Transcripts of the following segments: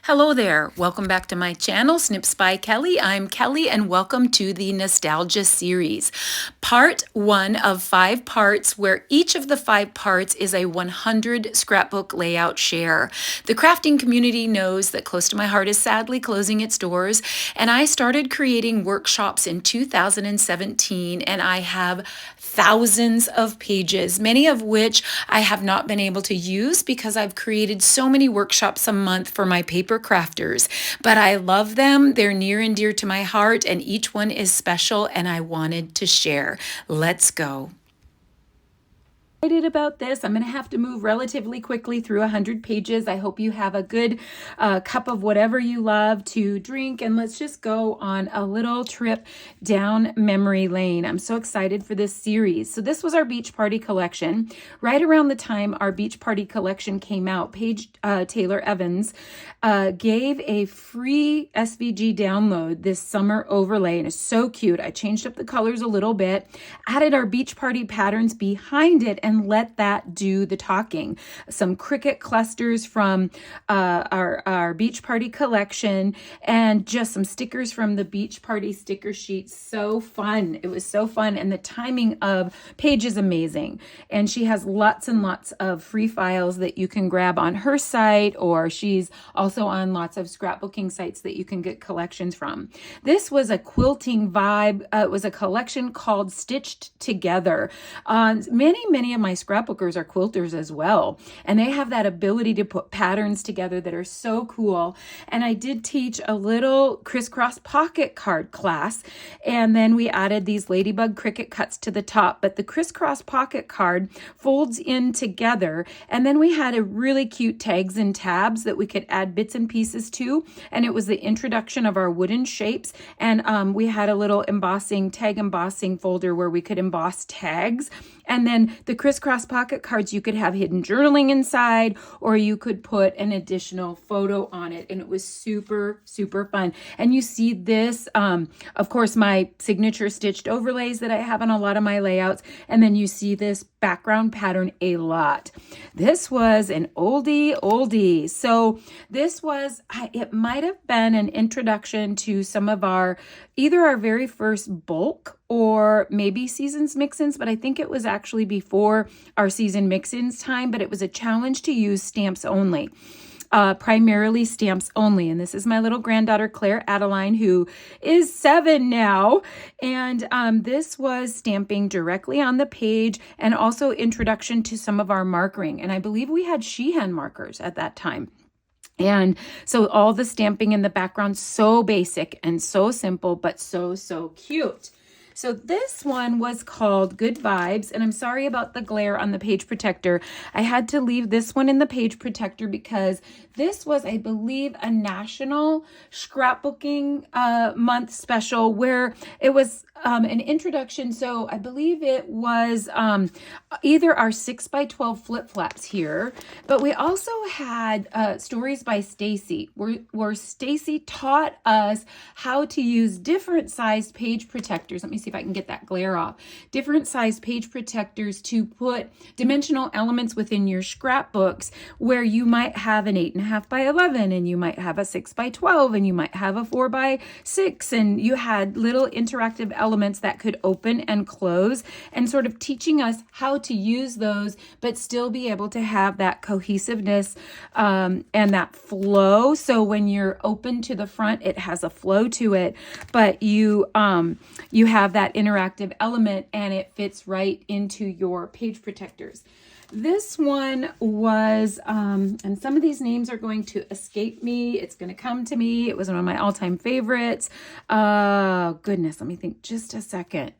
Hello there, welcome back to my channel, Snips by Kelly. I'm Kelly and welcome to the Nostalgia series. Part 1 of 5 parts where each of the 5 parts is a 100 scrapbook layout share. The crafting community knows that Close to My Heart is sadly closing its doors, and I started creating workshops in 2017, and I have thousands of pages, many of which I have not been able to use because I've created so many workshops a month for my paper crafters. But I love them, they're near and dear to my heart, and each one is special and I wanted to share. Let's go. Excited about this. I'm going to have to move relatively quickly through 100 pages. I hope you have a good cup of whatever you love to drink, and let's just go on a little trip down memory lane. I'm so excited for this series. So this was our beach party collection. Right around the time our beach party collection came out, Paige Taylor Evans gave a free SVG download, this summer overlay, and it's so cute. I changed up the colors a little bit, added our beach party patterns behind it, and let that do the talking. Some cricket clusters from our beach party collection, and just some stickers from the beach party sticker sheet. So fun. It was so fun. And the timing of Paige is amazing. And she has lots and lots of free files that you can grab on her site, or she's also on lots of scrapbooking sites that you can get collections from. This was a quilting vibe. It was a collection called Stitched Together. Many of my scrapbookers are quilters as well, and they have that ability to put patterns together that are so cool. And I did teach a little crisscross pocket card class, and then we added these ladybug cricket cuts to the top, but the crisscross pocket card folds in together, and then we had a really cute tags and tabs that we could add bits and pieces to, and it was the introduction of our wooden shapes. And we had a little tag embossing folder where we could emboss tags. And then the crisscross pocket cards, you could have hidden journaling inside, or you could put an additional photo on it. And it was super, super fun. And you see this, of course, my signature stitched overlays that I have on a lot of my layouts. And then you see this background pattern a lot. This was an oldie. So this was, it might have been an introduction to some of either our very first bulk or maybe seasons mix-ins, but I think it was actually before our season mix-ins time, but it was a challenge to use stamps only. Primarily stamps only. And this is my little granddaughter, Claire Adeline, who is 7 now. And this was stamping directly on the page, and also introduction to some of our markering. And I believe we had Sheehan markers at that time. And so all the stamping in the background, so basic and so simple, but so cute. So this one was called Good Vibes, and I'm sorry about the glare on the page protector. I had to leave this one in the page protector because this was, I believe, a national scrapbooking month special where it was an introduction. So I believe it was either our 6x12 flip flaps here, but we also had stories by Stacy, where Stacy taught us how to use different sized page protectors. Let me see if I can get that glare off. Different sized page protectors to put dimensional elements within your scrapbooks, where you might have an 8.5 by 11, and you might have a 6 by 12, and you might have a 4 by 6, and you had little interactive elements that could open and close, and sort of teaching us how to use those, but still be able to have that cohesiveness and that flow. So when you're open to the front, it has a flow to it, but you have that interactive element, and it fits right into your page protectors. This one was, and some of these names are going to escape me. It's going to come to me. It was one of my all-time favorites. Goodness, let me think just a second.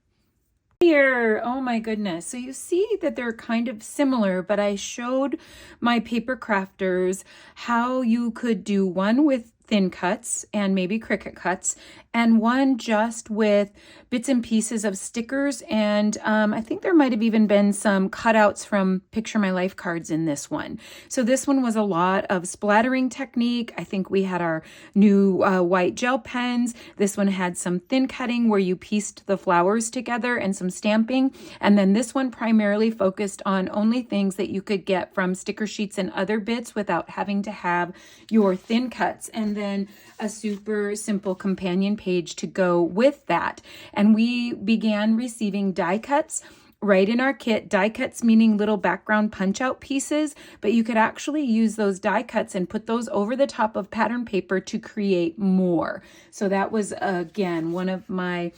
Here, oh my goodness. So you see that they're kind of similar, but I showed my paper crafters how you could do one with thin cuts and maybe Cricut cuts, and one just with bits and pieces of stickers, and I think there might have even been some cutouts from Picture My Life cards in this one. So this one was a lot of splattering technique. I think we had our new white gel pens. This one had some thin cutting where you pieced the flowers together and some stamping, and then this one primarily focused on only things that you could get from sticker sheets and other bits without having to have your thin cuts, and then a super simple companion page to go with that. And we began receiving die cuts right in our kit. Die cuts meaning little background punch out pieces, but you could actually use those die cuts and put those over the top of pattern paper to create more. So that was, again, one of my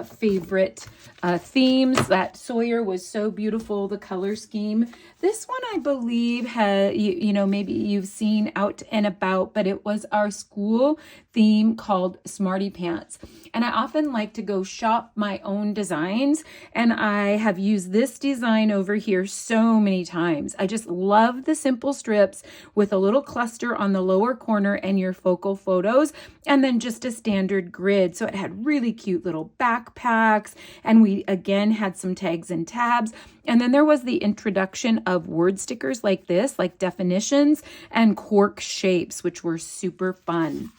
favorite themes. That Sawyer was so beautiful, the color scheme. This one, I believe, maybe you've seen out and about, but it was our school theme called Smarty Pants. And I often like to go shop my own designs, and I have used this design over here so many times. I just love the simple strips with a little cluster on the lower corner and your focal photos, and then just a standard grid. So it had really cute little backpacks, and we again had some tags and tabs. And then there was the introduction of word stickers like this, like definitions and cork shapes, which were super fun.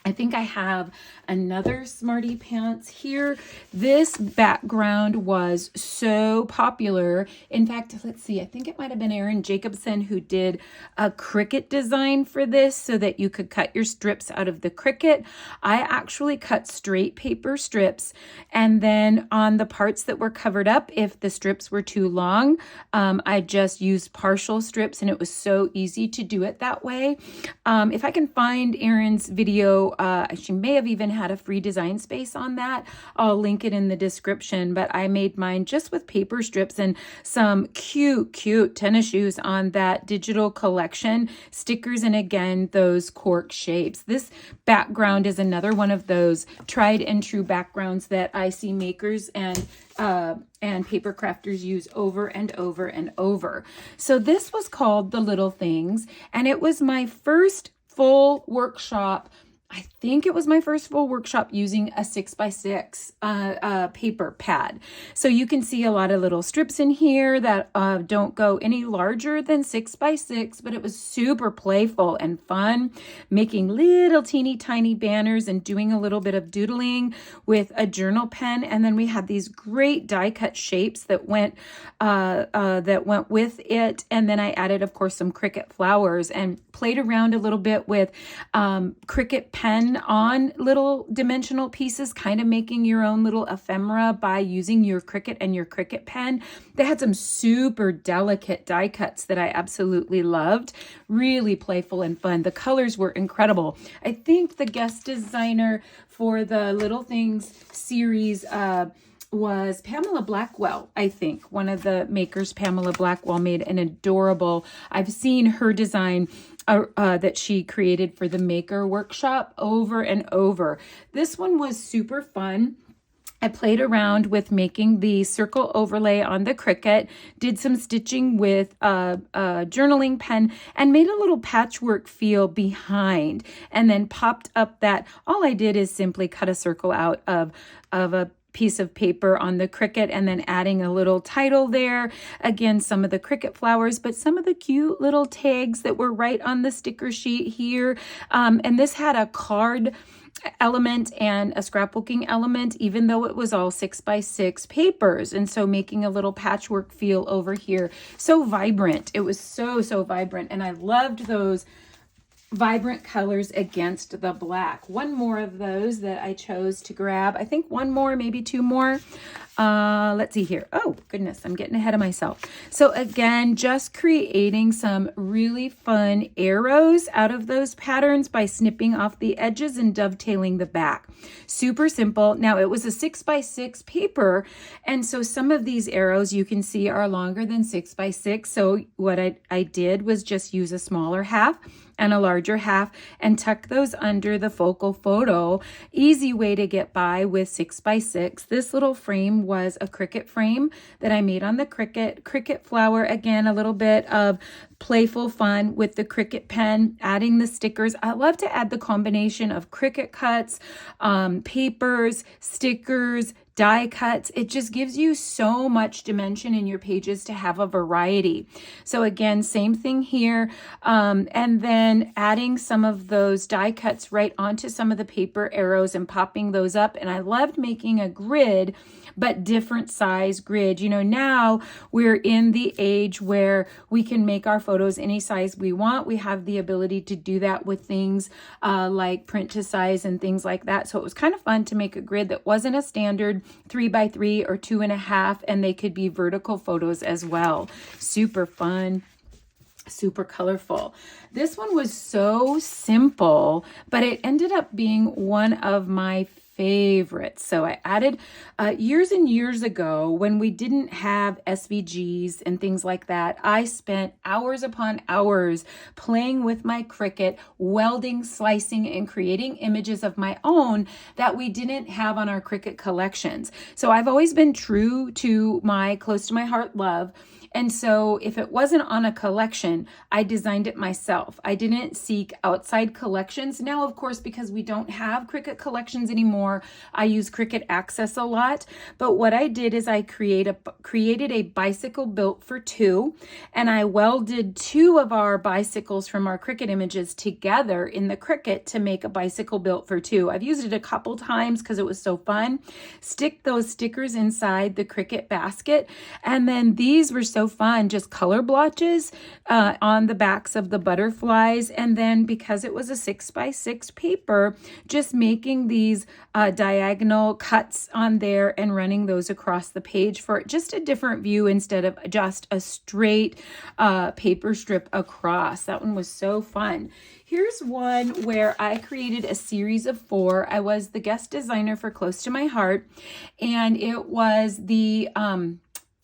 I think I have another Smarty Pants here. This background was so popular. In fact, let's see, I think it might have been Erin Jacobson who did a Cricut design for this so that you could cut your strips out of the Cricut. I actually cut straight paper strips, and then on the parts that were covered up, if the strips were too long, I just used partial strips, and it was so easy to do it that way. If I can find Erin's video, she may have even had a free design space on that. I'll link it in the description, but I made mine just with paper strips and some cute tennis shoes on that digital collection stickers, and again, those cork shapes. This background is another one of those tried and true backgrounds that I see makers and paper crafters use over and over and over. So this was called The Little Things, and it was my first full workshop. I think it was my first full workshop using a 6x6 paper pad. So you can see a lot of little strips in here that don't go any larger than 6x6, but it was super playful and fun, making little teeny tiny banners and doing a little bit of doodling with a journal pen. And then we had these great die cut shapes that went with it. And then I added, of course, some Cricut flowers and played around a little bit with Cricut pen on little dimensional pieces, kind of making your own little ephemera by using your Cricut and your Cricut pen. They had some super delicate die cuts that I absolutely loved. Really playful and fun. The colors were incredible. I think the guest designer for the Little Things series was Pamela Blackwell. I think one of the makers, Pamela Blackwell, made an adorable, I've seen her design that she created for the maker workshop over and over. This one was super fun. I played around with making the circle overlay on the Cricut, did some stitching with a journaling pen, and made a little patchwork feel behind, and then popped up that all I did is simply cut a circle out of a piece of paper on the Cricut, and then adding a little title there. Again, some of the Cricut flowers, but some of the cute little tags that were right on the sticker sheet here. And this had a card element and a scrapbooking element, even though it was all 6x6 papers. And so making a little patchwork feel over here. So vibrant. It was so vibrant. And I loved those vibrant colors against the black. One more of those that I chose to grab. I think one more, maybe two more. Let's see here. Oh, goodness, I'm getting ahead of myself. So again, just creating some really fun arrows out of those patterns by snipping off the edges and dovetailing the back. Super simple. Now, it was a 6x6 paper, and so some of these arrows you can see are longer than 6x6. So what I did was just use a smaller half and a larger half and tuck those under the focal photo. Easy way to get by with 6x6. This little frame was a Cricut frame that I made on the Cricut flower. Again, a little bit of playful fun with the Cricut pen, adding the stickers. I love to add the combination of Cricut cuts, papers, stickers, die cuts. It just gives you so much dimension in your pages to have a variety. So again, same thing here. And then adding some of those die cuts right onto some of the paper arrows and popping those up. And I loved making a grid, but different size grid. You know, now we're in the age where we can make our photos any size we want. We have the ability to do that with things like print to size and things like that. So it was kind of fun to make a grid that wasn't a standard 3x3 or 2.5, and they could be vertical photos as well. Super fun. Super colorful. This one was so simple, but it ended up being one of my favorites. So I added years and years ago when we didn't have SVGs and things like that, I spent hours upon hours playing with my Cricut, welding, slicing, and creating images of my own that we didn't have on our Cricut collections. So I've always been true to my close to my heart love. And so if it wasn't on a collection, I designed it myself. I didn't seek outside collections. Now, of course, because we don't have Cricut collections anymore, I use Cricut Access a lot. But what I did is I created a bicycle built for two, and I welded two of our bicycles from our Cricut images together in the Cricut to make a bicycle built for two. I've used it a couple times because it was so fun. Stick those stickers inside the Cricut basket, and then these were so fun, just color blotches on the backs of the butterflies. And then because it was a 6x6 paper, just making these diagonal cuts on there and running those across the page for just a different view instead of just a straight paper strip across. That one was so fun. Here's one where I created a series of 4. I was the guest designer for Close to My Heart, and it was the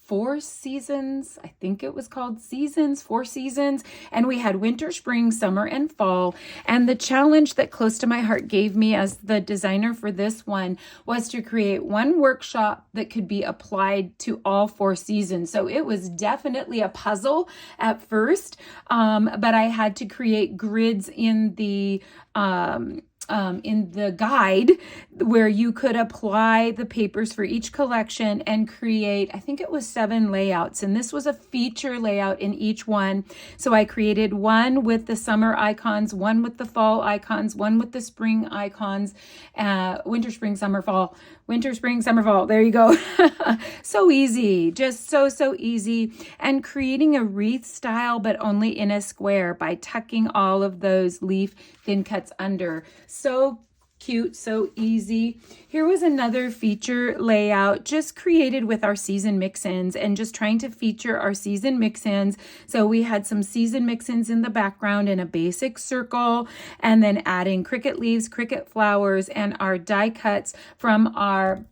4 seasons. I think it was called seasons, 4 seasons. And we had winter, spring, summer, and fall. And the challenge that Close to My Heart gave me as the designer for this one was to create one workshop that could be applied to all 4 seasons. So it was definitely a puzzle at first, but I had to create grids in the guide where you could apply the papers for each collection and create, I think it was 7 layouts, and this was a feature layout in each one. So I created one with the summer icons, one with the fall icons, one with the spring icons, winter, spring, summer, fall, winter, spring, summer, fall. There you go. So easy, just so easy. And creating a wreath style, but only in a square by tucking all of those leaf thin cuts under. So cute, so easy. Here was another feature layout just created with our season mix-ins and just trying to feature our season mix-ins. So we had some season mix-ins in the background in a basic circle, and then adding Cricut leaves, Cricut flowers, and our die cuts from our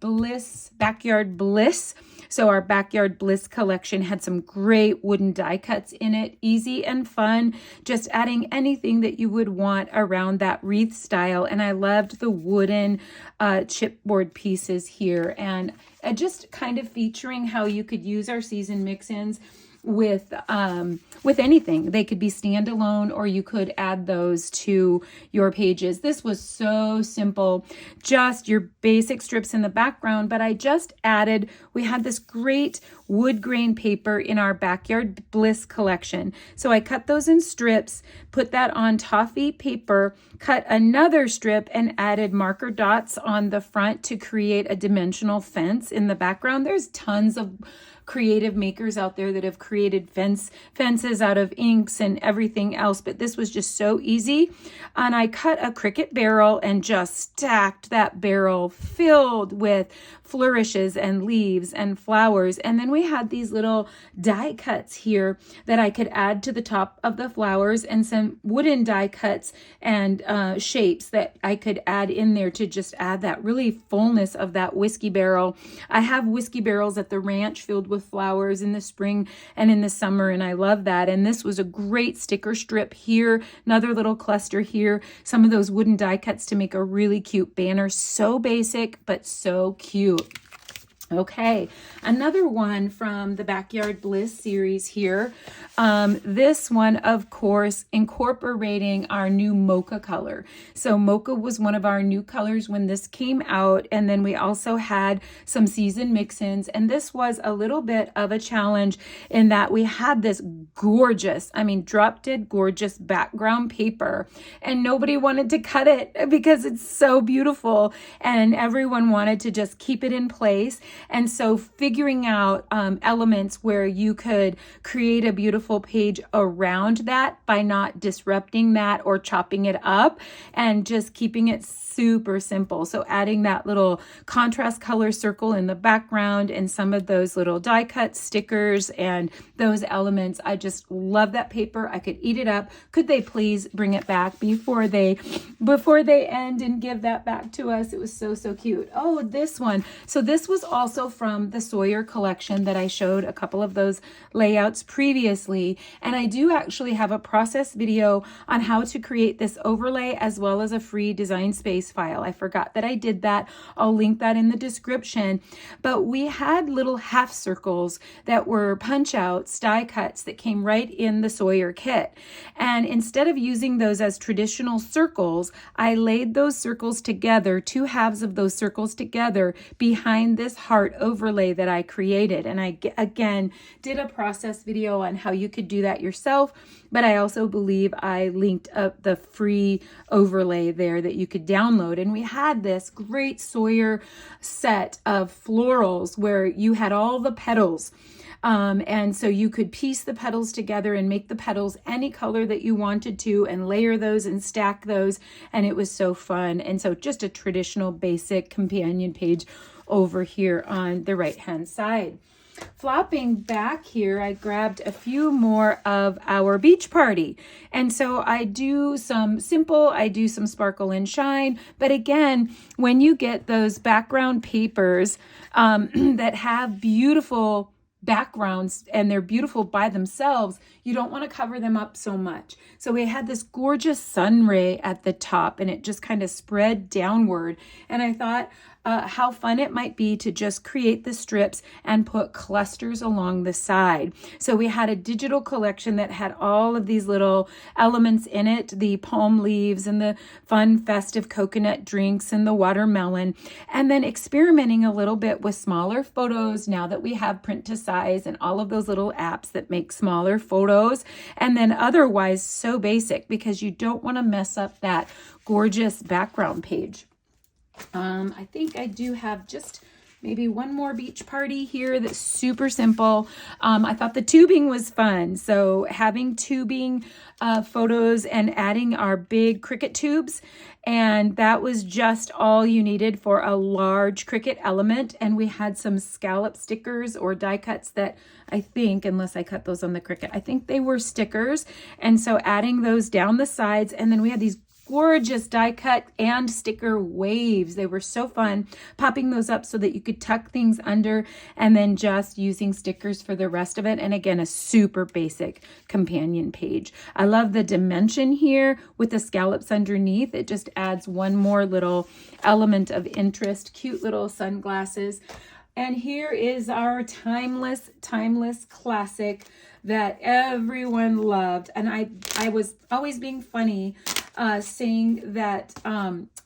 Backyard Bliss. So our Backyard Bliss collection had some great wooden die cuts in it, easy and fun, just adding anything that you would want around that wreath style. And I loved the wooden chipboard pieces here, and just kind of featuring how you could use our season mix-ins with anything. They could be standalone, or you could add those to your pages. This was so simple, just your basic strips in the background, but I just added, we had this great wood grain paper in our Backyard Bliss collection. So I cut those in strips, put that on toffee paper, cut another strip, and added marker dots on the front to create a dimensional fence in the background. There's tons of creative makers out there that have created fences out of inks and everything else, but this was just so easy. And I cut a Cricut barrel and just stacked that barrel filled with flourishes and leaves and flowers. And then we had these little die cuts here that I could add to the top of the flowers, and some wooden die cuts and shapes that I could add in there to just add that really fullness of that whiskey barrel. I have whiskey barrels at the ranch filled with flowers in the spring and in the summer, and I love that. And this was a great sticker strip here, another little cluster here, some of those wooden die cuts to make a really cute banner. So basic, but so cute. Okay, another one from the Backyard Bliss series here. This one, of course, incorporating our new mocha color. So mocha was one of our new colors when this came out, and then we also had some season mix-ins, and this was a little bit of a challenge in that we had this gorgeous, I mean, drop dead gorgeous background paper, and nobody wanted to cut it because it's so beautiful, and everyone wanted to just keep it in place. And so figuring out elements where you could create a beautiful page around that by not disrupting that or chopping it up, and just keeping it super simple. So adding that little contrast color circle in the background and some of those little die cut stickers and those elements. I just love that paper. I could eat it up. Could they please bring it back before they end and give that back to us? It was so, so cute. Oh, this one. So this was also from the Sawyer collection that I showed a couple of those layouts previously. And I do actually have a process video on how to create this overlay as well as a free design space file. I forgot that I did that. I'll link that in the description. But we had little half circles that were punch outs, die cuts that came right in the Sawyer kit. And instead of using those as traditional circles, I laid those circles together, two halves of those circles together behind this heart overlay that I created. And I, again, did a process video on how you could do that yourself, but I also believe I linked up the free overlay there that you could download. And we had this great Sawyer set of florals where you had all the petals. And so you could piece the petals together and make the petals any color that you wanted to and layer those and stack those. And it was so fun. And so just a traditional basic companion page over here on the right hand side. Flopping back here, I grabbed a few more of our beach party. And so I do some simple, I do some sparkle and shine. But again, when you get those background papers that have beautiful backgrounds and they're beautiful by themselves, you don't want to cover them up so much. So we had this gorgeous sun ray at the top and it just kind of spread downward. And I thought how fun it might be to just create the strips and put clusters along the side. So we had a digital collection that had all of these little elements in it, the palm leaves and the fun festive coconut drinks and the watermelon, and then experimenting a little bit with smaller photos now that we have print to size and all of those little apps that make smaller photos, and then otherwise so basic because you don't want to mess up that gorgeous background page. I think I do have just maybe one more beach party here that's super simple. I thought the tubing was fun. So having tubing photos and adding our big Cricut tubes. And that was just all you needed for a large Cricut element. And we had some scallop stickers or die cuts that I think, unless I cut those on the Cricut, I think they were stickers. And so adding those down the sides. And then we had these gorgeous die cut and sticker waves. They were so fun, popping those up so that you could tuck things under and then just using stickers for the rest of it. And again, a super basic companion page. I love the dimension here with the scallops underneath. It just adds one more little element of interest. Cute little sunglasses. And here is our timeless classic that everyone loved. And I was always being funny saying that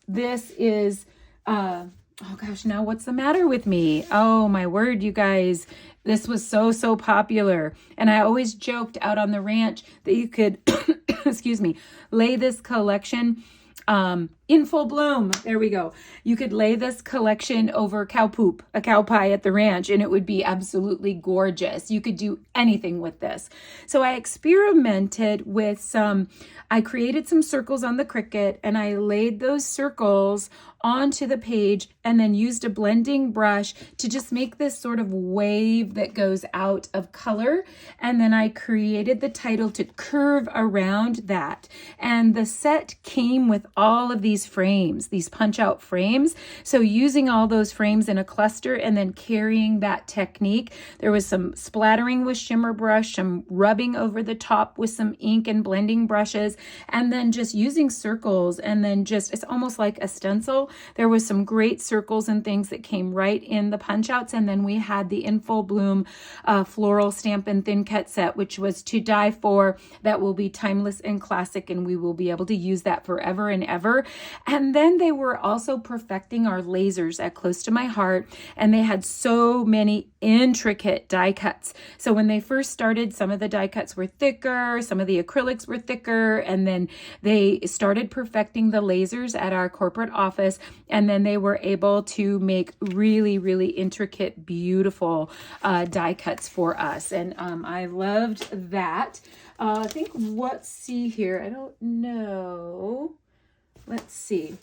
this is, oh gosh, now what's the matter with me? Oh my word, you guys, this was so popular. And I always joked out on the ranch that you could, excuse me, lay this collection in full bloom. There we go. You could lay this collection over cow poop, a cow pie at the ranch, and it would be absolutely gorgeous. You could do anything with this. So I experimented with I created some circles on the Cricut and I laid those circles onto the page and then used a blending brush to just make this sort of wave that goes out of color. And then I created the title to curve around that. And the set came with all of these these frames, these punch out frames. So using all those frames in a cluster and then carrying that technique, there was some splattering with shimmer brush, some rubbing over the top with some ink and blending brushes, and then just using circles, and then just, it's almost like a stencil. There was some great circles and things that came right in the punch outs. And then we had the In Full Bloom floral stamp and thin cut set, which was to die for. That will be timeless and classic, and we will be able to use that forever and ever. And then they were also perfecting our lasers at Close to My Heart, and they had so many intricate die cuts. So when they first started, some of the die cuts were thicker, some of the acrylics were thicker, and then they started perfecting the lasers at our corporate office, and then they were able to make really, really intricate, beautiful die cuts for us. And I loved that. I think, let's see here. I don't know. Let's see.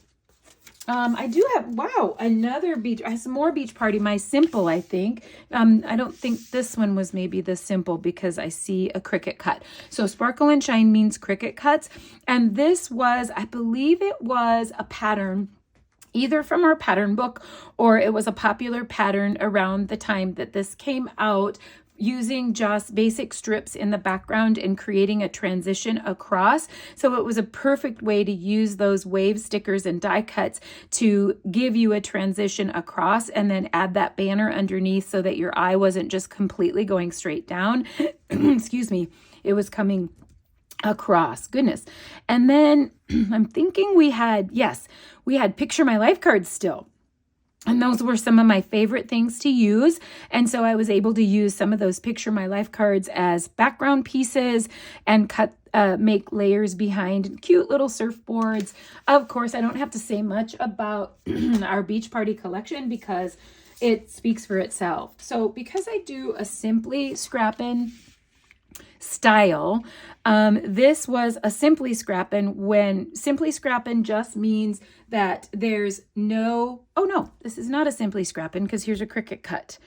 I do have, wow, another beach. I have some more beach party. My simple, I think. I don't think this one was maybe the simple because I see a cricket cut. So Sparkle and Shine means cricket cuts. And this was, I believe it was a pattern either from our pattern book, or it was a popular pattern around the time that this came out, using just basic strips in the background and creating a transition across. So it was a perfect way to use those wave stickers and die cuts to give you a transition across, and then add that banner underneath so that your eye wasn't just completely going straight down. Excuse me. It was coming across. Goodness. And then I'm thinking we had Picture My Life cards still. And those were some of my favorite things to use. And so I was able to use some of those Picture My Life cards as background pieces and make layers behind cute little surfboards. Of course, I don't have to say much about our beach party collection because it speaks for itself. So because I do a Simply Scrappin' style, this was a Simply Scrappin', when Simply Scrappin' just means that there's no, oh no, this is not a Simply Scrappin' because here's a cricket cut.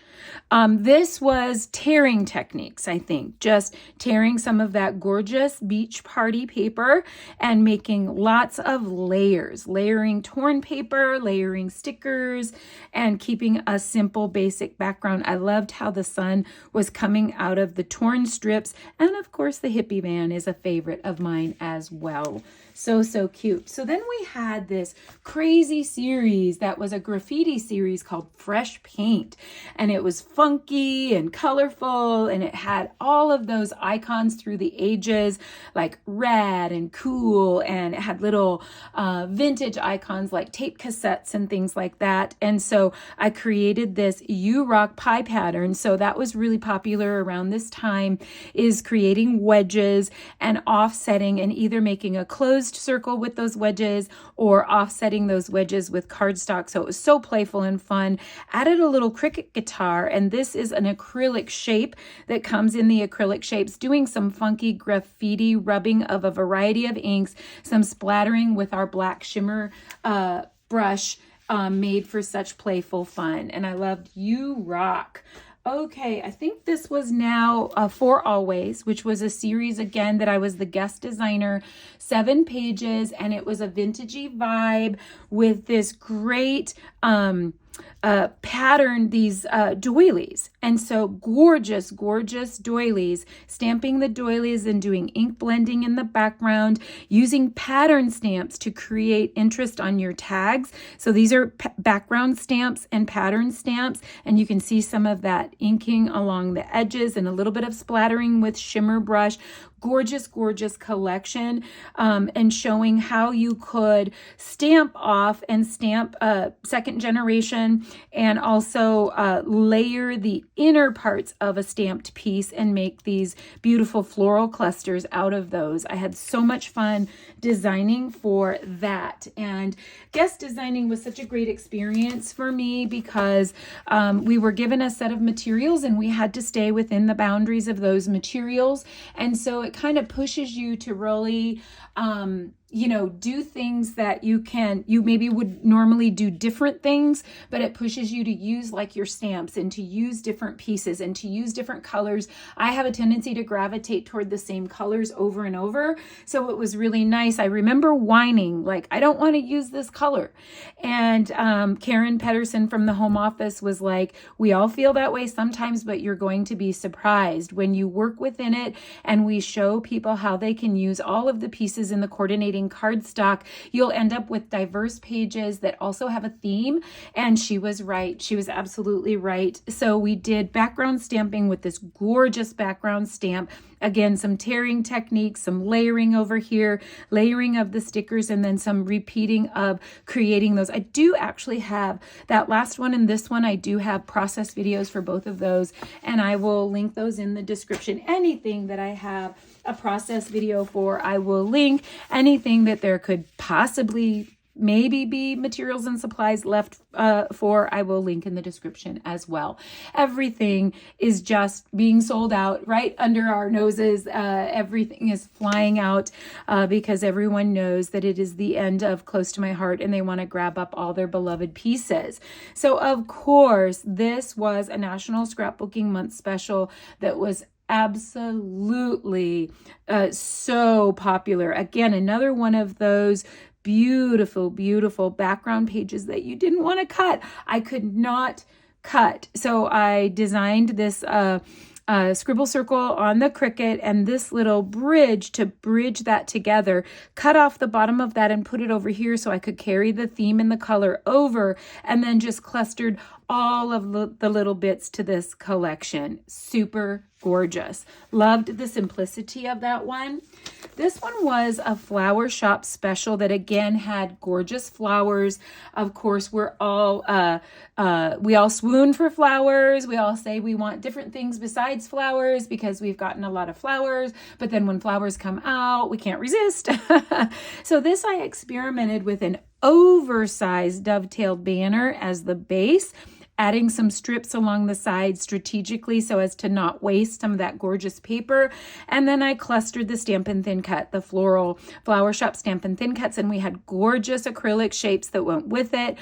This was tearing techniques, I think, just tearing some of that gorgeous beach party paper and making lots of layers, layering torn paper, layering stickers, and keeping a simple basic background. I loved how the sun was coming out of the torn strips, and of course the hippie van is a favorite of mine as well. So cute. So then we had this crazy series that was a graffiti series called Fresh Paint, and it was funky and colorful, and it had all of those icons through the ages, like rad and cool, and it had little vintage icons like tape cassettes and things like that. And so I created this You Rock pie pattern. So that was really popular around this time, is creating wedges and offsetting, and either making a closed circle with those wedges or offsetting those wedges with cardstock. So it was so playful and fun. Added a little cricket guitar, and this is an acrylic shape that comes in the acrylic shapes, doing some funky graffiti rubbing of a variety of inks, some splattering with our black shimmer brush, made for such playful fun. And I loved You Rock. Okay, I think this was now For Always, which was a series again that I was the guest designer, 7 pages, and it was a vintagey vibe with this great pattern, these doilies. And so gorgeous, gorgeous doilies, stamping the doilies and doing ink blending in the background, using pattern stamps to create interest on your tags. So these are background stamps and pattern stamps, and you can see some of that inking along the edges and a little bit of splattering with shimmer brush. Gorgeous, gorgeous collection, and showing how you could stamp off and stamp second generation, and also layer the inner parts of a stamped piece and make these beautiful floral clusters out of those. I had so much fun designing for that, and guest designing was such a great experience for me because we were given a set of materials and we had to stay within the boundaries of those materials, and so it kind of pushes you to really you know, do things that you maybe would normally do different things, but it pushes you to use like your stamps and to use different pieces and to use different colors. I have a tendency to gravitate toward the same colors over and over. So it was really nice. I remember whining, like, I don't want to use this color. And Karen Pedersen from the home office was like, we all feel that way sometimes, but you're going to be surprised when you work within it and we show people how they can use all of the pieces in the coordinating cardstock. You'll end up with diverse pages that also have a theme. And she was right. She was absolutely right. So we did background stamping with this gorgeous background stamp. Again, some tearing techniques, some layering over here, layering of the stickers, and then some repeating of creating those. I do actually have that last one and this one. I do have process videos for both of those, and I will link those in the description. Anything that I have a process video for, I will link. Anything that there could possibly maybe be materials and supplies left for, I will link in the description as well. Everything is just being sold out right under our noses. Everything is flying out because everyone knows that it is the end of Close to My Heart and they want to grab up all their beloved pieces. So of course, this was a National Scrapbooking Month special that was absolutely so popular. Again, another one of those beautiful, beautiful background pages that you didn't want to cut. I could not cut. So I designed this scribble circle on the Cricut and this little bridge to bridge that together, cut off the bottom of that and put it over here so I could carry the theme and the color over, and then just clustered all of the little bits to this collection. Super gorgeous. Loved the simplicity of that one. This one was a flower shop special that again had gorgeous flowers. Of course, we all swoon for flowers. We all say we want different things besides flowers because we've gotten a lot of flowers, but then when flowers come out, we can't resist. So this, I experimented with an oversized dovetailed banner as the base, adding some strips along the sides strategically so as to not waste some of that gorgeous paper. And then I clustered the Stampin' Thin Cut, the floral flower shop Stampin' Thin Cuts, and we had gorgeous acrylic shapes that went with it.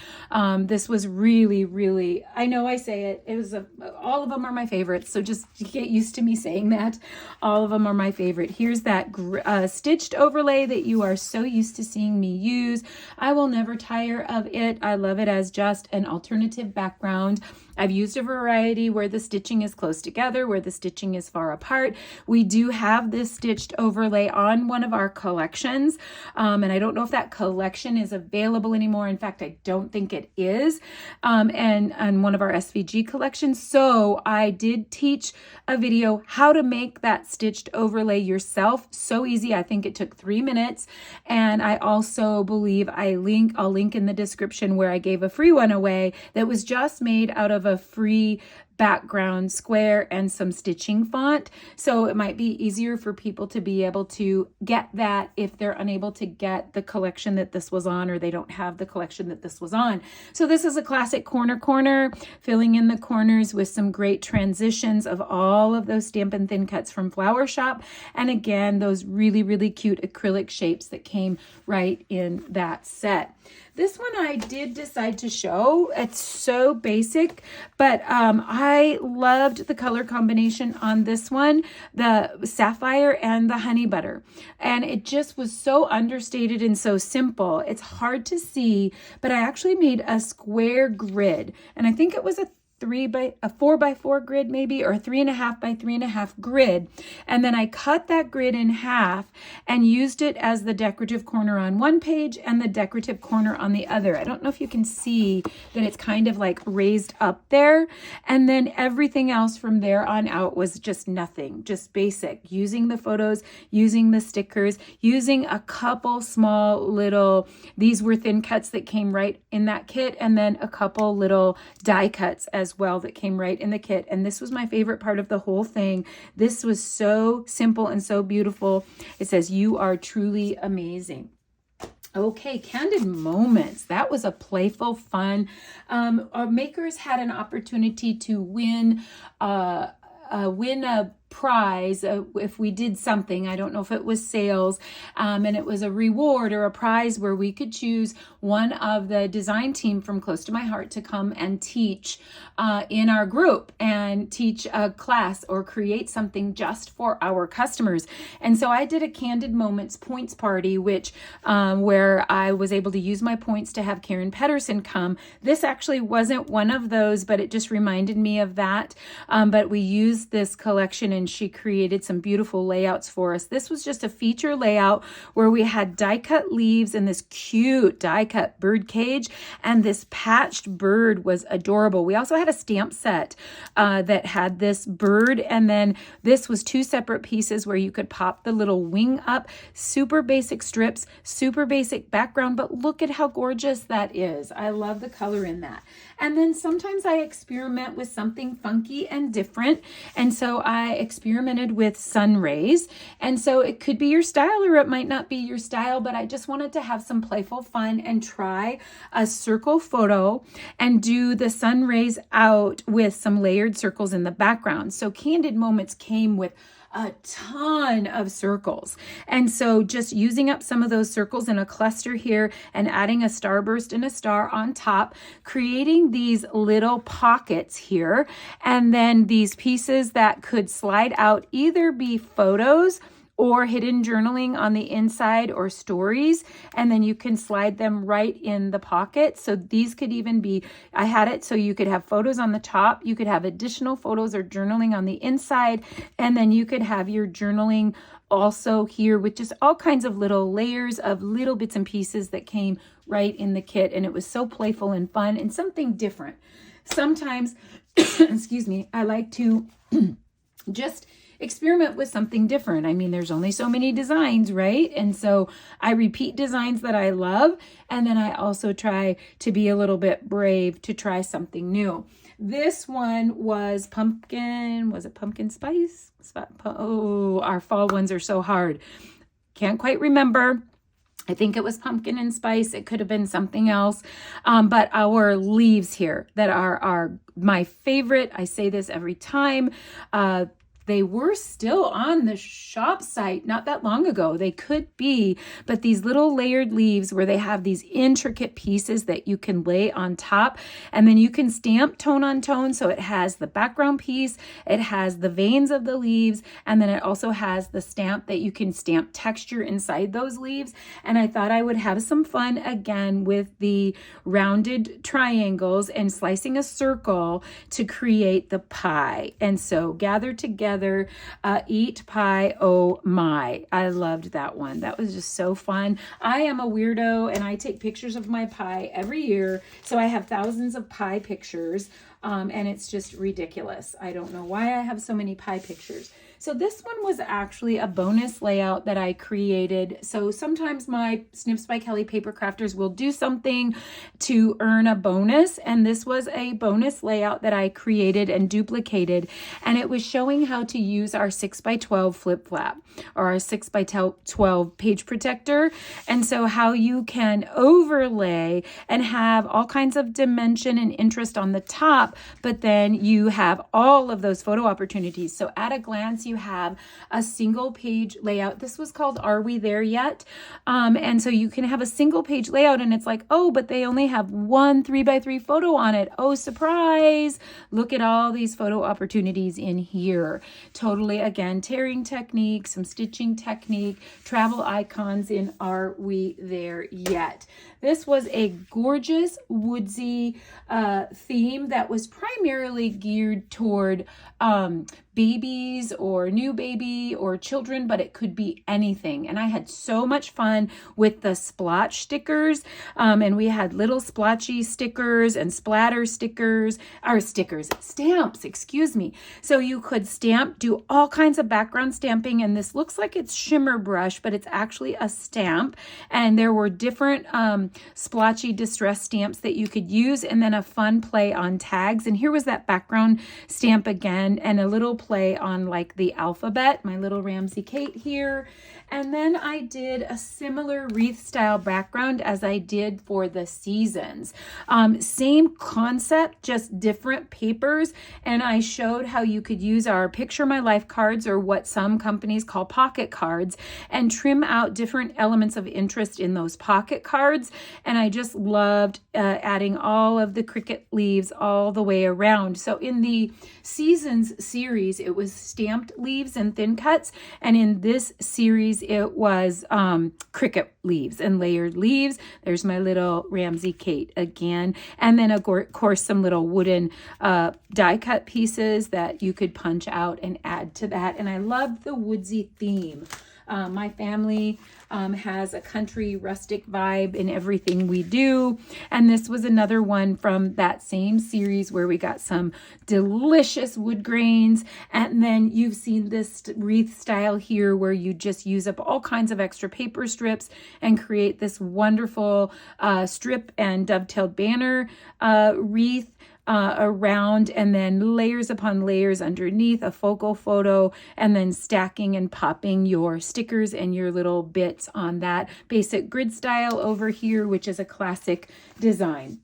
This was really, really, I know I say it, all of them are my favorites, so just get used to me saying that. All of them are my favorite. Here's that stitched overlay that you are so used to seeing me use. I will never tire of it. I love it as just an alternative background. I've used a variety where the stitching is close together, where the stitching is far apart. We do have this stitched overlay on one of our collections, and I don't know if that collection is available anymore. In fact, I don't think it is, and one of our SVG collections. So I did teach a video how to make that stitched overlay yourself. So easy. I think it took 3 minutes, and I also believe I'll link in the description where I gave a free one away that was just made out of a free background square and some stitching font. So it might be easier for people to be able to get that if they're unable to get the collection that this was on, or they don't have the collection that this was on. So this is a classic corner, filling in the corners with some great transitions of all of those Stampin' Thin Cuts from Flower Shop. And again, those really, really cute acrylic shapes that came right in that set. This one I did decide to show. It's so basic, but I loved the color combination on this one, the sapphire and the honey butter. And it just was so understated and so simple. It's hard to see, but I actually made a square grid, and I think it was a 4x4 grid maybe, or a 3.5 by 3.5 grid. And then I cut that grid in half and used it as the decorative corner on one page and the decorative corner on the other. I don't know if you can see that it's kind of like raised up there. And then everything else from there on out was just nothing, just basic, using the photos, using the stickers, using a couple small little, these were thin cuts that came right in that kit, and then a couple little die cuts as well that came right in the kit. And this was my favorite part of the whole thing. This was so simple and so beautiful. It says, "You are truly amazing." Okay, Candid Moments. That was a playful, fun. Our makers had an opportunity to win a prize if we did something. I don't know if it was sales, and it was a reward or a prize where we could choose one of the design team from Close to My Heart to come and teach in our group and teach a class or create something just for our customers. And so I did a Candid Moments points party, which where I was able to use my points to have Karen Pedersen come. This actually wasn't one of those, but it just reminded me of that. But we used this collection and she created some beautiful layouts for us. This was just a feature layout where we had die cut leaves and this cute die cut bird cage, and this patched bird was adorable. We also had a stamp set that had this bird, and then this was two separate pieces where you could pop the little wing up. Super basic strips, super basic background, but look at how gorgeous that is. I love the color in that. And then sometimes I experiment with something funky and different, and so I experimented with sun rays. And so it could be your style or it might not be your style, but I just wanted to have some playful fun and try a circle photo and do the sun rays out with some layered circles in the background. So Candid Moments came with a ton of circles. And so just using up some of those circles in a cluster here and adding a starburst and a star on top, creating these little pockets here, and then these pieces that could slide out, either be photos or hidden journaling on the inside or stories, and then you can slide them right in the pocket. So these could even be, I had it so you could have photos on the top, you could have additional photos or journaling on the inside, and then you could have your journaling also here with just all kinds of little layers of little bits and pieces that came right in the kit. And it was so playful and fun and something different. Sometimes, excuse me, I like to just experiment with something different. I mean, there's only so many designs, right? And so I repeat designs that I love, and then I also try to be a little bit brave to try something new. This one was pumpkin, was it pumpkin spice? Oh, our fall ones are so hard. Can't quite remember. I think it was pumpkin and spice. It could have been something else. But our leaves here that are my favorite. I say this every time. They were still on the shop site not that long ago. They could be, but these little layered leaves where they have these intricate pieces that you can lay on top, and then you can stamp tone on tone. So it has the background piece, it has the veins of the leaves, and then it also has the stamp that you can stamp texture inside those leaves. And I thought I would have some fun again with the rounded triangles and slicing a circle to create the pie. And so gather together, eat pie, oh my. I loved that one. That was just so fun. I am a weirdo and I take pictures of my pie every year. So I have thousands of pie pictures, and it's just ridiculous. I don't know why I have so many pie pictures. So this one was actually a bonus layout that I created. So sometimes my Snips by Kelly paper crafters will do something to earn a bonus. And this was a bonus layout that I created and duplicated. And it was showing how to use our 6x12 flip flap or our 6x12 page protector. And so how you can overlay and have all kinds of dimension and interest on the top, but then you have all of those photo opportunities. So at a glance, you have a single page layout. This was called Are We There Yet? And so you can have a single page layout and it's like, oh, but they only have one 3x3 photo on it. Oh, surprise. Look at all these photo opportunities in here. Totally, again, tearing technique, some stitching technique, travel icons in Are We There Yet? This was a gorgeous woodsy theme that was primarily geared toward babies or new baby or children, but it could be anything. And I had so much fun with the splotch stickers. And we had little splotchy stickers and splatter stickers, or stamps, excuse me. So you could stamp, do all kinds of background stamping. And this looks like it's shimmer brush, but it's actually a stamp. And there were different splotchy distress stamps that you could use, and then a fun play on tags. And here was that background stamp again, and a little play on like the alphabet, my little Ramsey Kate here. And then I did a similar wreath style background as I did for the seasons. Same concept, just different papers. And I showed how you could use our Picture My Life cards, or what some companies call pocket cards, and trim out different elements of interest in those pocket cards. And I just loved adding all of the cricket leaves all the way around. So in the seasons series, it was stamped leaves and thin cuts. And in this series, it was cricket leaves and layered leaves. There's my little Ramsey Kate again. And then, of course, some little wooden die cut pieces that you could punch out and add to that. And I loved the woodsy theme. My family has a country rustic vibe in everything we do. And this was another one from that same series where we got some delicious wood grains. And then you've seen this wreath style here where you just use up all kinds of extra paper strips and create this wonderful strip and dovetailed banner wreath around, and then layers upon layers underneath, a focal photo, and then stacking and popping your stickers and your little bits on that basic grid style over here, which is a classic design.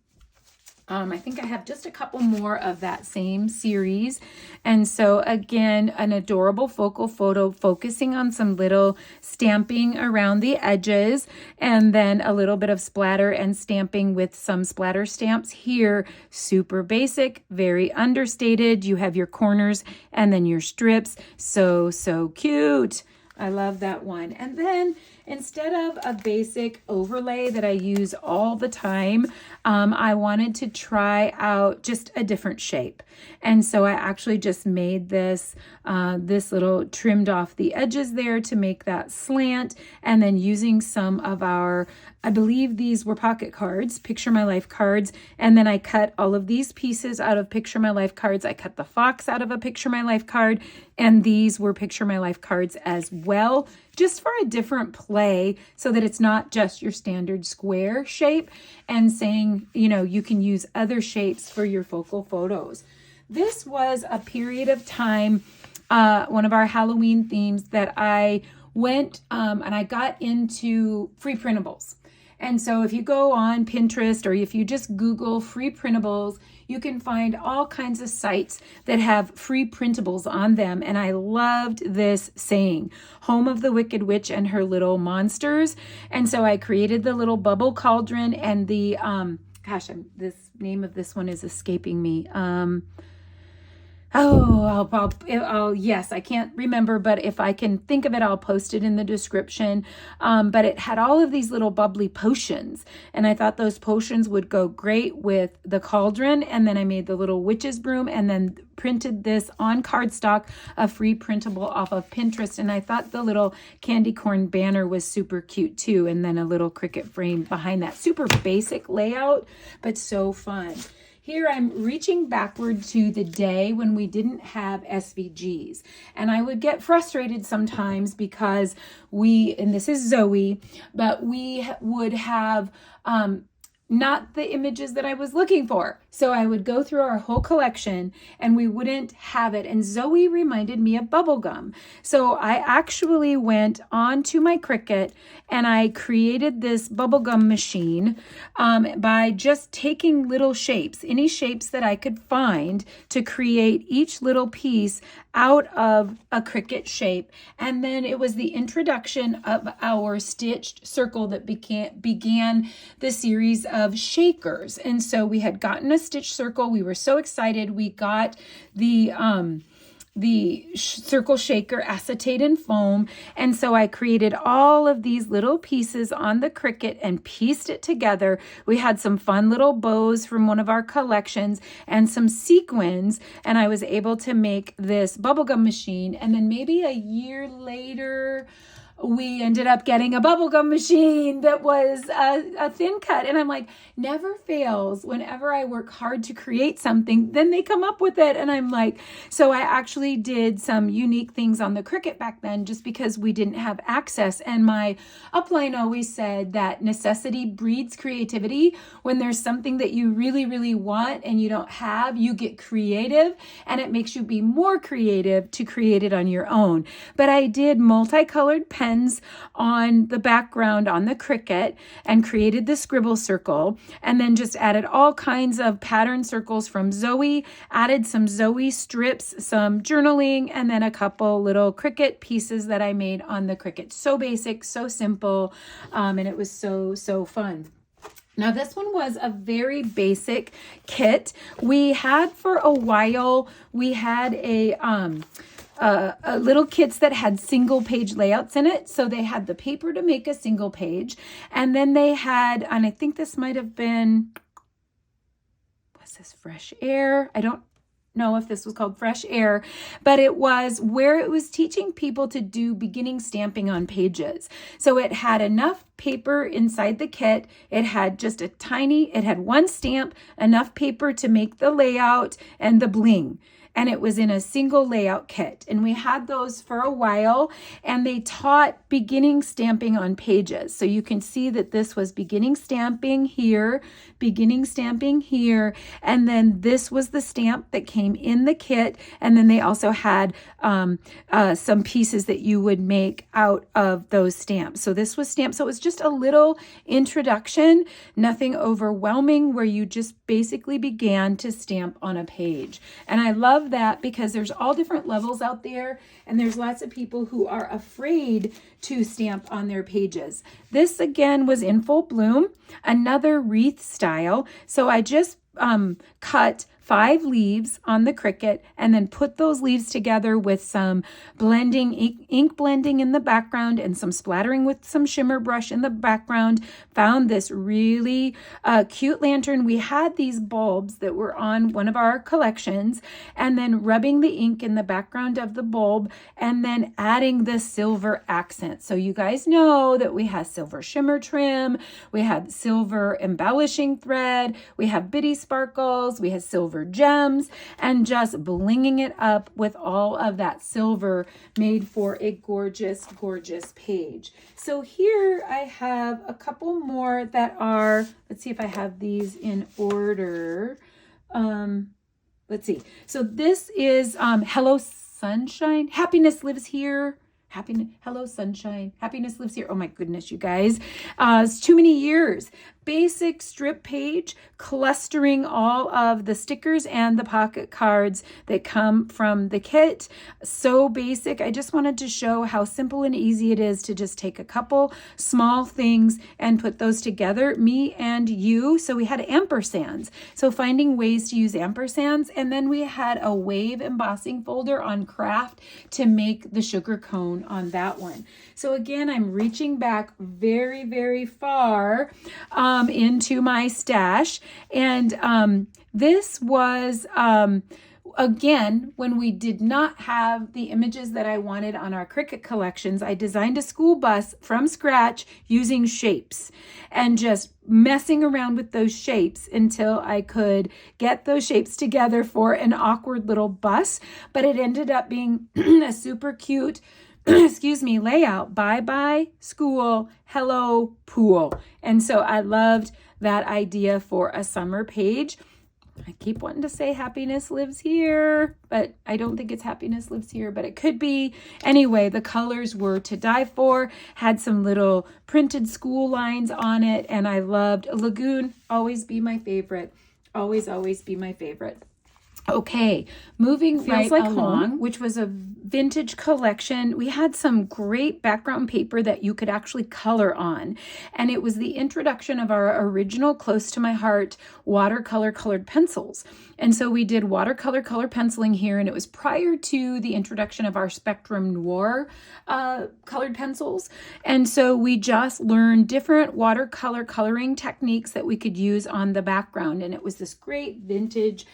I think I have just a couple more of that same series. And so again, an adorable focal photo focusing on some little stamping around the edges, and then a little bit of splatter and stamping with some splatter stamps here. Super basic, very understated. You have your corners and then your strips. So cute. I love that one. And then instead of a basic overlay that I use all the time, I wanted to try out just a different shape. And so I actually just made this little, trimmed off the edges there to make that slant, and then using some of our, I believe these were pocket cards, Picture My Life cards, and then I cut all of these pieces out of Picture My Life cards. I cut the fox out of a Picture My Life card, and these were Picture My Life cards as well, just for a different play, so that it's not just your standard square shape, and saying, you know, you can use other shapes for your focal photos. This was a period of time, one of our Halloween themes, that I went and I got into free printables. And so if you go on Pinterest, or if you just Google free printables, you can find all kinds of sites that have free printables on them. And I loved this saying, home of the Wicked Witch and her little monsters. And so I created the little bubble cauldron, and the, this name of this one is escaping me. Yes, I can't remember, but if I can think of it, I'll post it in the description. But it had all of these little bubbly potions, and I thought those potions would go great with the cauldron. And then I made the little witch's broom, and then printed this on cardstock, a free printable off of Pinterest. And I thought the little candy corn banner was super cute too. And then a little cricket frame behind that. Super basic layout, but so fun. Here I'm reaching backward to the day when we didn't have SVGs. And I would get frustrated sometimes because and this is Zoe, but we would have not the images that I was looking for. So I would go through our whole collection and we wouldn't have it. And Zoe reminded me of bubblegum. So I actually went on to my Cricut and I created this bubblegum machine by just taking little shapes, any shapes that I could find, to create each little piece out of a Cricut shape. And then it was the introduction of our stitched circle that began the series of shakers. And so we had gotten a stitch circle. We were so excited. We got the circle shaker acetate and foam. And so I created all of these little pieces on the Cricut and pieced it together. We had some fun little bows from one of our collections and some sequins, and I was able to make this bubblegum machine. And then maybe a year later, we ended up getting a bubblegum machine that was a thin cut. And I'm like, never fails. Whenever I work hard to create something, then they come up with it. And I'm like, so I actually did some unique things on the Cricut back then just because we didn't have access. And my upline always said that necessity breeds creativity. When there's something that you really, really want and you don't have, you get creative, and it makes you be more creative to create it on your own. But I did multicolored pens pens on the background on the Cricut and created the scribble circle, and then just added all kinds of pattern circles from Zoe, added some Zoe strips, some journaling, and then a couple little Cricut pieces that I made on the Cricut. So basic, so simple, and it was so fun. Now, this one was a very basic kit. We had for a while, we had a little kits that had single page layouts in it. So they had the paper to make a single page. And then they had, and I think this might have been, was this Fresh Air? I don't know if this was called Fresh Air, but it was where it was teaching people to do beginning stamping on pages. So it had enough paper inside the kit. It had just it had one stamp, enough paper to make the layout and the bling. And it was in a single layout kit. And we had those for a while, and they taught beginning stamping on pages. So you can see that this was beginning stamping here, and then this was the stamp that came in the kit. And then they also had some pieces that you would make out of those stamps. So this was stamped. So it was just a little introduction, nothing overwhelming, where you just basically began to stamp on a page. And I love that because there's all different levels out there, and there's lots of people who are afraid to stamp on their pages. This again was in full bloom, another wreath style. So I just cut 5 leaves on the Cricut and then put those leaves together with some blending, ink blending in the background and some splattering with some shimmer brush in the background. Found this really cute lantern. We had these bulbs that were on one of our collections, and then rubbing the ink in the background of the bulb and then adding the silver accent. So you guys know that we have silver shimmer trim, we have silver embellishing thread, we have bitty sparkles, we have silver gems, and just blinging it up with all of that silver made for a gorgeous page. So here I have a couple more that are, let's see if I have these in order. Let's see. So this is Hello Sunshine. Happiness lives here. Hello Sunshine. Happiness lives here. Oh my goodness, you guys. It's too many years. Basic strip page, clustering all of the stickers and the pocket cards that come from the kit. So basic. I just wanted to show how simple and easy it is to just take a couple small things and put those together, me and you. So we had ampersands. So finding ways to use ampersands. And then we had a wave embossing folder on craft to make the sugar cone on that one. So again, I'm reaching back very far into my stash. And this was, again, when we did not have the images that I wanted on our Cricut collections, I designed a school bus from scratch using shapes and just messing around with those shapes until I could get those shapes together for an awkward little bus. But it ended up being a super cute layout. Bye school, hello pool. And so I loved that idea for a summer page. I keep wanting to say happiness lives here, but I don't think it's happiness lives here, but it could be. Anyway, the colors were to die for, had some little printed school lines on it, and I loved a lagoon. Always be my favorite. Always be my favorite. Okay, moving right along, which was a vintage collection. We had some great background paper that you could actually color on. And it was the introduction of our original close to my heart watercolor colored pencils. And so we did watercolor color penciling here, and it was prior to the introduction of our Spectrum Noir colored pencils. And so we just learned different watercolor coloring techniques that we could use on the background. And it was this great vintage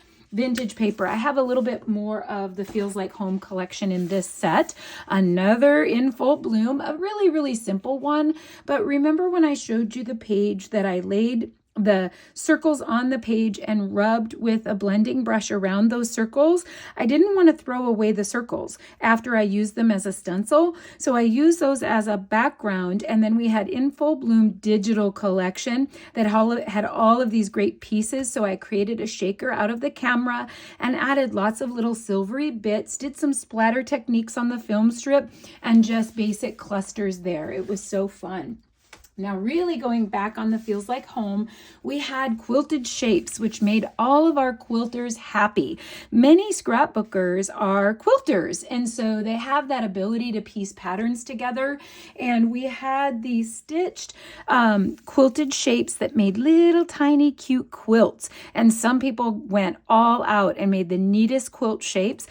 paper. I have a little bit more of the Feels Like Home collection in this set. Another in full bloom, a really simple one. But remember when I showed you the page that I laid the circles on the page and rubbed with a blending brush around those circles. I didn't want to throw away the circles after I used them as a stencil, so I used those as a background. And then we had In Full Bloom digital collection that had all of these great pieces, so I created a shaker out of the camera and added lots of little silvery bits, did some splatter techniques on the film strip, and just basic clusters there. It was so fun. Now, really going back on the Feels Like Home, we had quilted shapes, which made all of our quilters happy. Many scrapbookers are quilters, and so they have that ability to piece patterns together. And we had these stitched quilted shapes that made little tiny cute quilts. And some people went all out and made the neatest quilt shapes.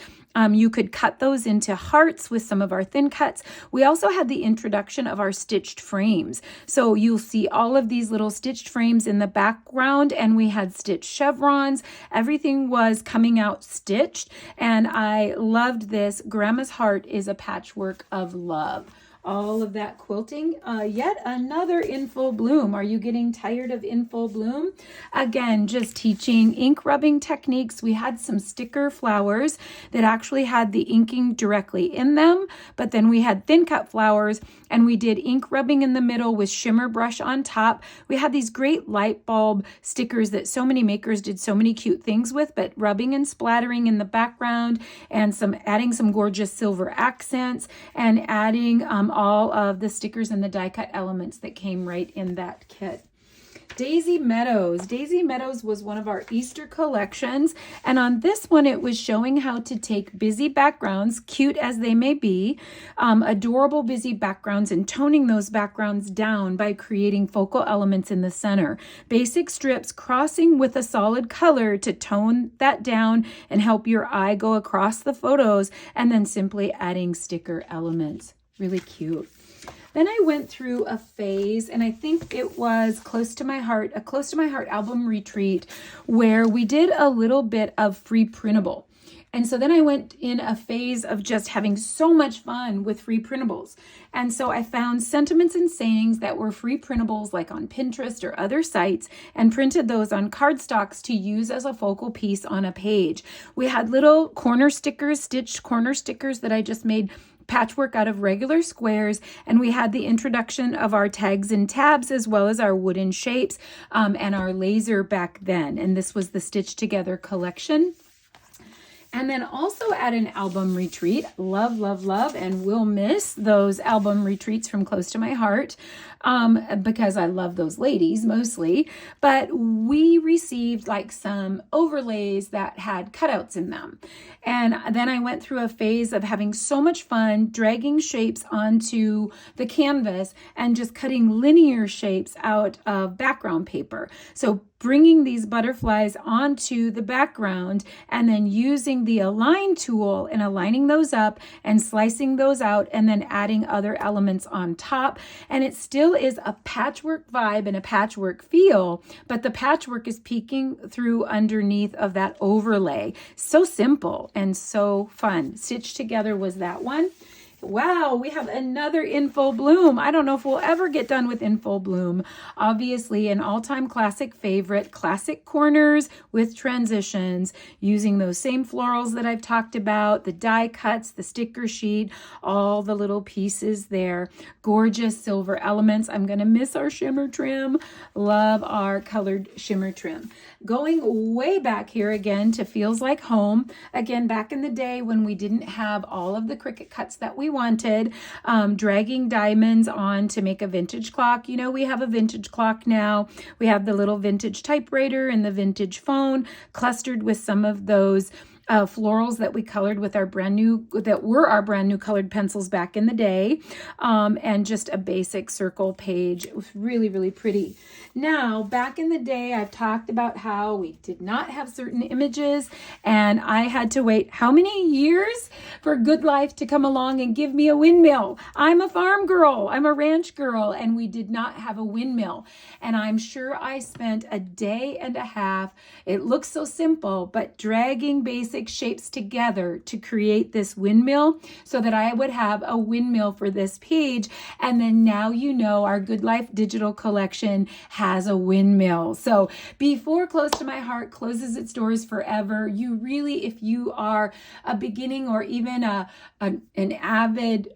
You could cut those into hearts with some of our thin cuts. We also had the introduction of our stitched frames. So you'll see all of these little stitched frames in the background, and we had stitched chevrons. Everything was coming out stitched, and I loved this. Grandma's Heart is a patchwork of love. All of that quilting. Yet another In Full Bloom. Are you getting tired of In Full Bloom? Again, just teaching ink rubbing techniques. We had some sticker flowers that actually had the inking directly in them, but then we had thin cut flowers, and we did ink rubbing in the middle with shimmer brush on top. We had these great light bulb stickers that so many makers did so many cute things with, but rubbing and splattering in the background, and adding some gorgeous silver accents, and adding all of the stickers and the die cut elements that came right in that kit. Daisy Meadows. Daisy Meadows was one of our Easter collections, and on this one it was showing how to take busy backgrounds, cute as they may be, adorable busy backgrounds, and toning those backgrounds down by creating focal elements in the center. Basic strips crossing with a solid color to tone that down and help your eye go across the photos, and then simply adding sticker elements. Really cute. Then I went through a phase, and I think it was Close to My Heart, a Close to My Heart album retreat, where we did a little bit of free printables. And so then I went in a phase of just having so much fun with free printables. And so I found sentiments and sayings that were free printables, like on Pinterest or other sites, and printed those on cardstocks to use as a focal piece on a page. We had little corner stickers, stitched corner stickers that I just made patchwork out of regular squares, and we had the introduction of our tags and tabs, as well as our wooden shapes and our laser back then. And this was the Stitch Together collection. And then also at an album retreat, love, love, love, and will miss those album retreats from Close to My Heart because I love those ladies mostly. But we received like some overlays that had cutouts in them. And then I went through a phase of having so much fun dragging shapes onto the canvas and just cutting linear shapes out of background paper. So bringing these butterflies onto the background and then using the align tool and aligning those up and slicing those out and then adding other elements on top. And it still is a patchwork vibe and a patchwork feel, but the patchwork is peeking through underneath of that overlay. So simple and so fun. Stitch Together was that one. Wow, we have another In Full Bloom. I don't know if we'll ever get done with In Full Bloom. Obviously, an all-time classic favorite, classic corners with transitions, using those same florals that I've talked about, the die cuts, the sticker sheet, all the little pieces there. Gorgeous silver elements. I'm going to miss our shimmer trim. Love our colored shimmer trim. Going way back here again to Feels Like Home. Again, back in the day when we didn't have all of the Cricut cuts that we wanted, dragging diamonds on to make a vintage clock. You know, we have a vintage clock now. We have the little vintage typewriter and the vintage phone clustered with some of those florals that we colored with our brand new colored pencils back in the day, and just a basic circle page. It was really, really pretty. Now, back in the day, I've talked about how we did not have certain images, and I had to wait how many years for Good Life to come along and give me a windmill. I'm a farm girl, I'm a ranch girl, and we did not have a windmill. And I'm sure I spent a day and a half. It looks so simple, but dragging basic basic shapes together to create this windmill so that I would have a windmill for this page. And then now you know our Good Life digital collection has a windmill. So before Close to My Heart closes its doors forever, you really, if you are a beginning or even an avid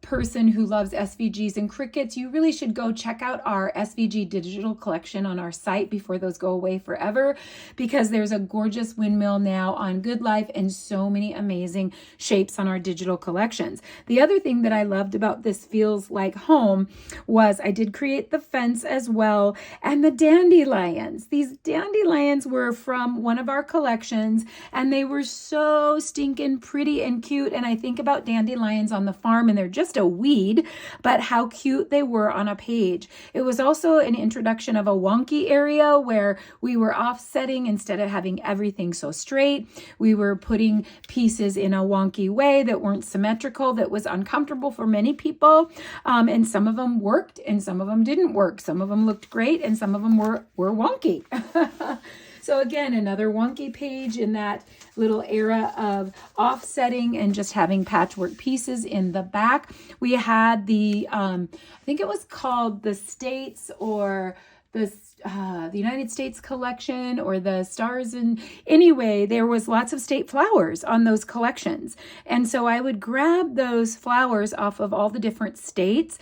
person who loves SVGs and Cricuts, you really should go check out our SVG digital collection on our site before those go away forever, because there's a gorgeous windmill now on Good Life and so many amazing shapes on our digital collections. The other thing that I loved about this Feels Like Home was I did create the fence as well, and the dandelions. These dandelions were from one of our collections, and they were so stinking pretty and cute. And I think about dandelions on the farm, and they're just a weed, but how cute they were on a page. It was also an introduction of a wonky area where we were offsetting instead of having everything so straight. We were putting pieces in a wonky way that weren't symmetrical, that was uncomfortable for many people. And some of them worked and some of them didn't work. Some of them looked great and some of them were wonky. So again, another wonky page in that little era of offsetting and just having patchwork pieces in the back. We had the, I think it was called the States or the United States collection or the stars. And anyway, there was lots of state flowers on those collections. And so I would grab those flowers off of all the different states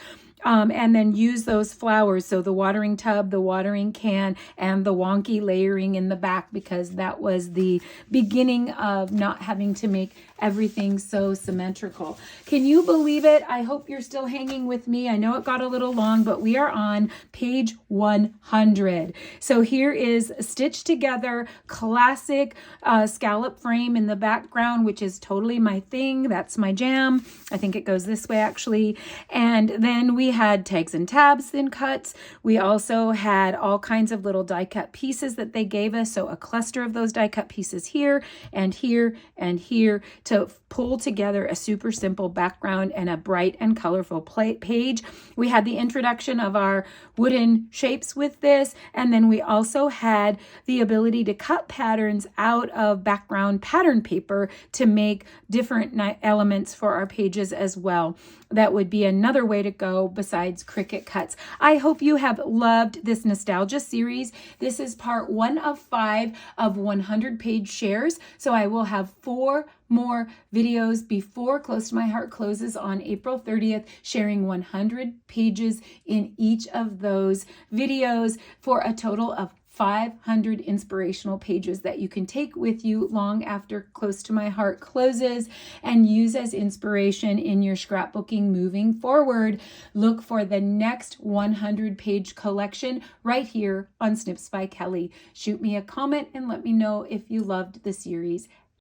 and then use those flowers. So the watering tub, the watering can, and the wonky layering in the back, because that was the beginning of not having to make everything so symmetrical. Can you believe it? I hope you're still hanging with me. I know it got a little long, but we are on page 100. So here is stitched together classic scallop frame in the background, which is totally my thing. That's my jam. I think it goes this way actually. And then we had tags and tabs thin cuts. We also had all kinds of little die cut pieces that they gave us. So a cluster of those die cut pieces here and here and here to pull together a super simple background and a bright and colorful page. We had the introduction of our wooden shapes with this, and then we also had the ability to cut patterns out of background pattern paper to make different elements for our pages as well. That would be another way to go besides Cricut cuts. I hope you have loved this nostalgia series. This is part 1 of 5 of 100 page shares. So I will have 4 more videos before Close to My Heart closes on April 30th, sharing 100 pages in each of those videos for a total of 500 inspirational pages that you can take with you long after Close to My Heart closes and use as inspiration in your scrapbooking moving forward. Look for the next 100 page collection right here on Snips by Kelly. Shoot me a comment and let me know if you loved the series.